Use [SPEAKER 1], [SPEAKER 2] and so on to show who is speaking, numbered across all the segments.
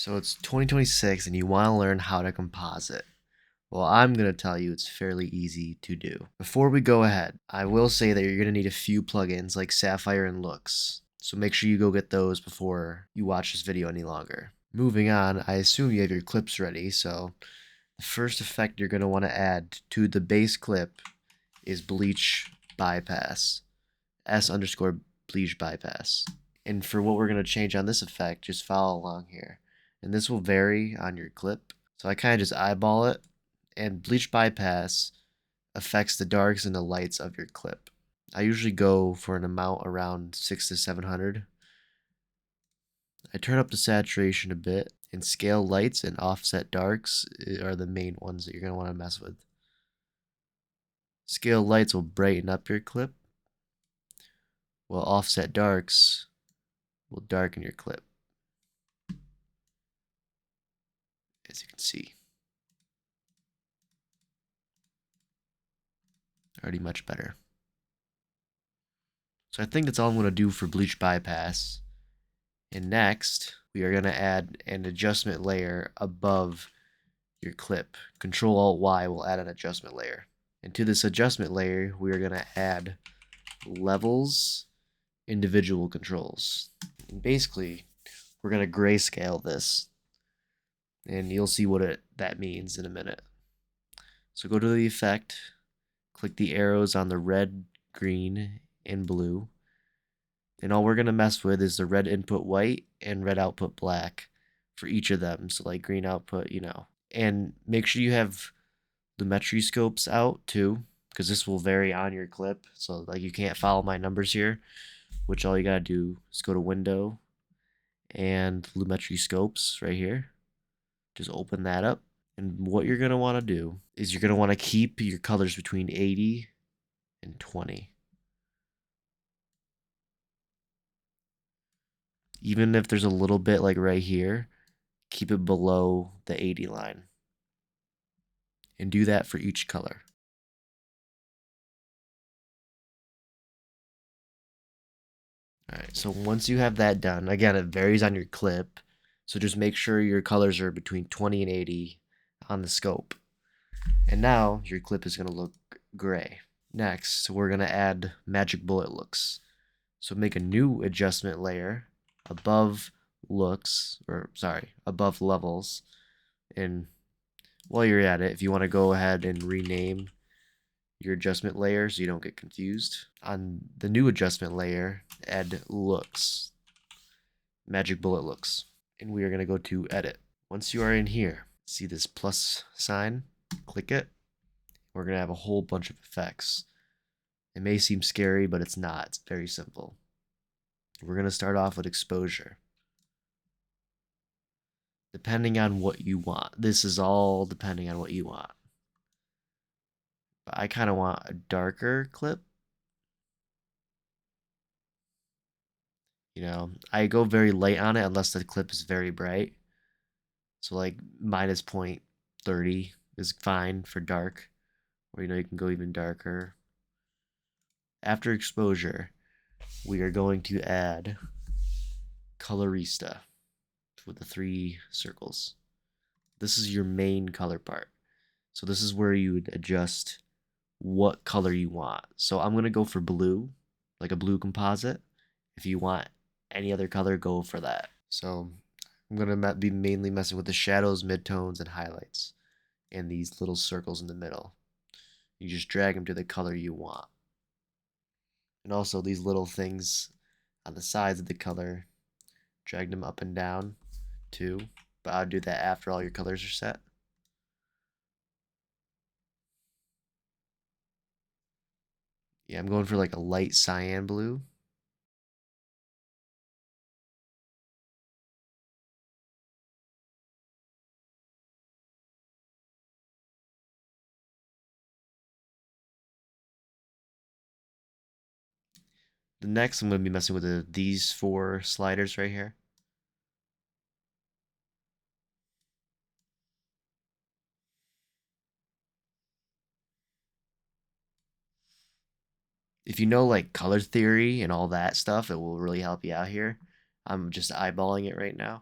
[SPEAKER 1] So it's 2026 and you want to learn how to composite. Well, I'm going to tell you it's fairly easy to do. Before we go ahead, I will say that you're going to need a few plugins like Sapphire and Lux. So make sure you go get those before you watch this video any longer. Moving on, I assume you have your clips ready, so the first effect you're going to want to add to the base clip is Bleach Bypass. S_Bleach Bypass. And for what we're going to change on this effect, just follow along here. And this will vary on your clip. So I kind of just eyeball it, and Bleach Bypass affects the darks and the lights of your clip. I usually go for an amount around 600 to 700. I turn up the saturation a bit, and scale lights and offset darks are the main ones that you're going to want to mess with. Scale lights will brighten up your clip, while offset darks will darken your clip, as you can see. Already much better. So I think that's all I'm going to do for Bleach Bypass. And next, we are going to add an adjustment layer above your clip. Control-Alt-Y will add an adjustment layer. And to this adjustment layer, we are going to add levels, individual controls. And basically, we're going to grayscale this. And you'll see what that means in a minute. So go to the effect, click the arrows on the red, green, and blue. And all we're going to mess with is the red input white and red output black for each of them. So like green output, And make sure you have the lumetri scopes out too, because this will vary on your clip. So like you can't follow my numbers here, which all you got to do is go to Window and lumetri scopes right here. Just open that up. And what you're going to want to do is you're going to want to keep your colors between 80 and 20. Even if there's a little bit like right here, keep it below the 80 line. And do that for each color. Alright, so once you have that done, again, it varies on your clip, so just make sure your colors are between 20 and 80 on the scope. And now your clip is going to look gray. Next, we're going to add magic bullet looks. So make a new adjustment layer above above levels. And while you're at it, if you want to go ahead and rename your adjustment layer so you don't get confused, on the new adjustment layer, add looks, magic bullet looks. And we are going to go to edit. Once you are in here, see this plus sign, click it. We're going to have a whole bunch of effects. It may seem scary, but it's not. It's very simple. We're going to start off with exposure. Depending on what you want. This is all depending on what you want. But I kind of want a darker clip. I go very light on it unless the clip is very bright. So like minus 0.30 is fine for dark. Or you can go even darker. After exposure, we are going to add colorista with the 3 circles. This is your main color part. So this is where you would adjust what color you want. So I'm going to go for blue, like a blue composite. If you want any other color, go for that. So I'm going to be mainly messing with the shadows, midtones, and highlights, and these little circles in the middle. You just drag them to the color you want. And also these little things on the sides of the color, drag them up and down too. But I'll do that after all your colors are set. Yeah, I'm going for like a light cyan blue. The next, I'm going to be messing with these 4 sliders right here. If you know like color theory and all that stuff, it will really help you out here. I'm just eyeballing it right now.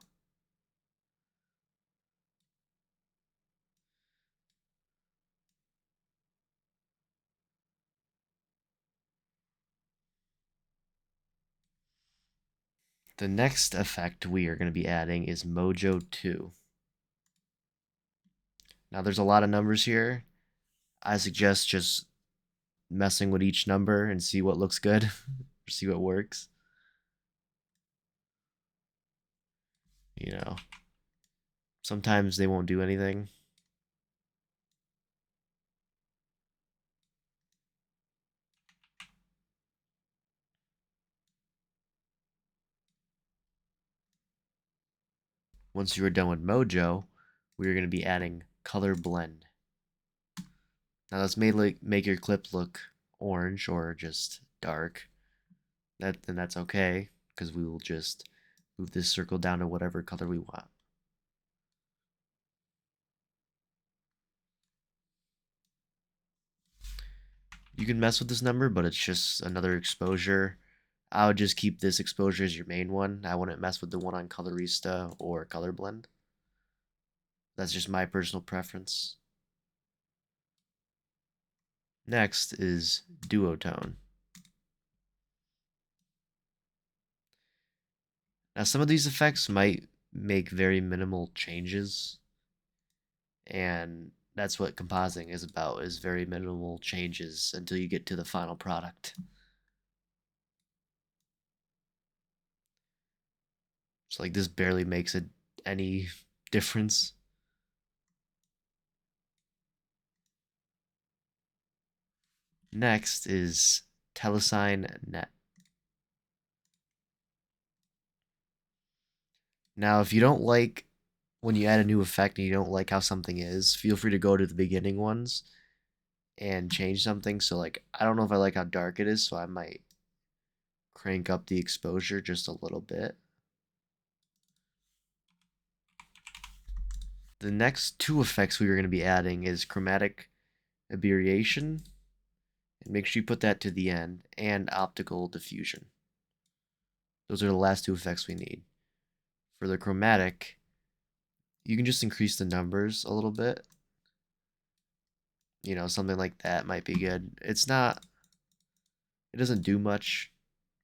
[SPEAKER 1] The next effect we are going to be adding is Mojo 2. Now there's a lot of numbers here. I suggest just messing with each number and see what looks good, or see what works. You know, sometimes they won't do anything. Once you are done with Mojo, we're going to be adding Color Blend. Now let's make your clip look orange or just dark. Then that's okay, because we will just move this circle down to whatever color we want. You can mess with this number, but it's just another exposure. I would just keep this exposure as your main one. I wouldn't mess with the one on Colorista or Color Blend. That's just my personal preference. Next is Duotone. Now some of these effects might make very minimal changes, and that's what compositing is about, is very minimal changes until you get to the final product. So like this barely makes any difference. Next is Telesign Net. Now, if you don't like when you add a new effect and you don't like how something is, feel free to go to the beginning ones and change something. So like, I don't know if I like how dark it is, so I might crank up the exposure just a little bit. The next two effects we are going to be adding is chromatic aberration, and make sure you put that to the end, and optical diffusion. Those are the last two effects we need. For the chromatic, you can just increase the numbers a little bit. You know, something like that might be good. It doesn't do much,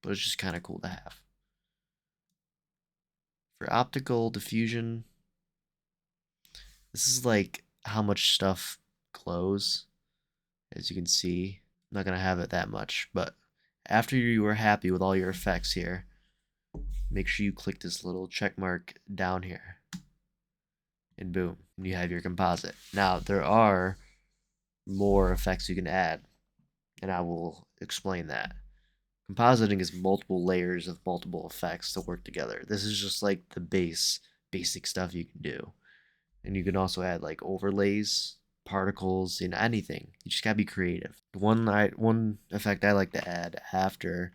[SPEAKER 1] but it's just kind of cool to have. For optical diffusion, this is like how much stuff glows. As you can see, I'm not going to have it that much, but after you are happy with all your effects here, make sure you click this little check mark down here. And boom, you have your composite. Now, there are more effects you can add, and I will explain that. Compositing is multiple layers of multiple effects to work together. This is just like the basic stuff you can do. And you can also add like overlays, particles, anything. You just gotta be creative. One effect I like to add after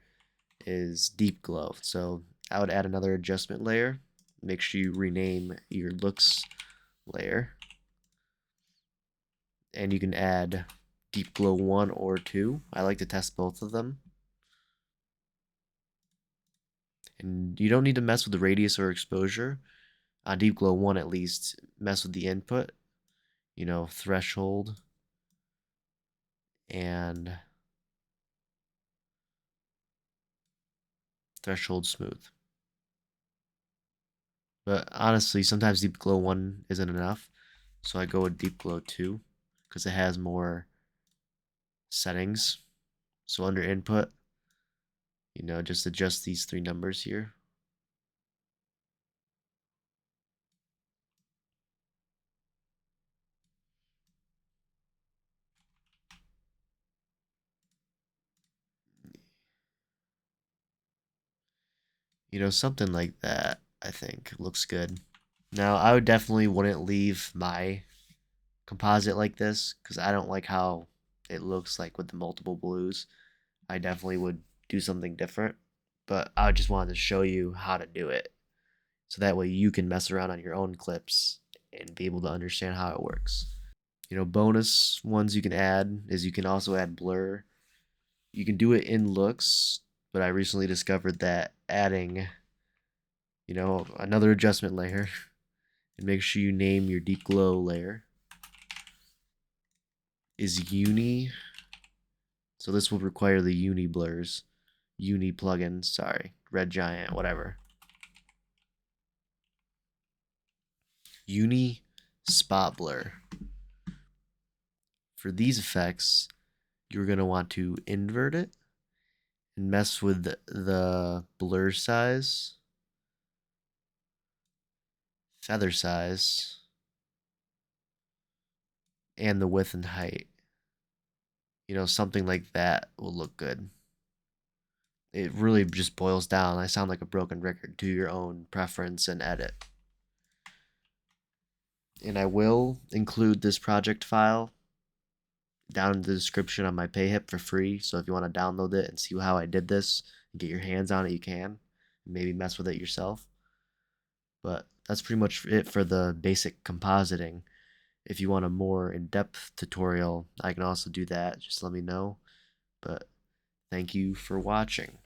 [SPEAKER 1] is deep glow. So I would add another adjustment layer. Make sure you rename your looks layer. And you can add deep glow 1 or 2. I like to test both of them. And you don't need to mess with the radius or exposure. On deep glow 1 at least, mess with the input, threshold and threshold smooth. But honestly, sometimes deep glow 1 isn't enough, so I go with deep glow 2 because it has more settings. So under input, just adjust these three numbers here. Something like that, I think, looks good. Now, I would definitely wouldn't leave my composite like this because I don't like how it looks like with the multiple blues. I definitely would do something different, but I just wanted to show you how to do it so that way you can mess around on your own clips and be able to understand how it works. Bonus ones you can add is you can also add blur. You can do it in looks, but I recently discovered that adding, another adjustment layer, and make sure you name your deep glow layer, is uni. So this will require the uni blurs, uni plugin, sorry, Red Giant, whatever. uni spot blur. For these effects, you're going to want to invert it and mess with the blur size, feather size, and the width and height. Something like that will look good. It really just boils down. I sound like a broken record, to your own preference and edit. And I will include this project file down in the description on my Payhip for free. So if you want to download it and see how I did this and get your hands on it, you can. Maybe mess with it yourself. But that's pretty much it for the basic compositing. If you want a more in-depth tutorial, I can also do that. Just let me know. But thank you for watching.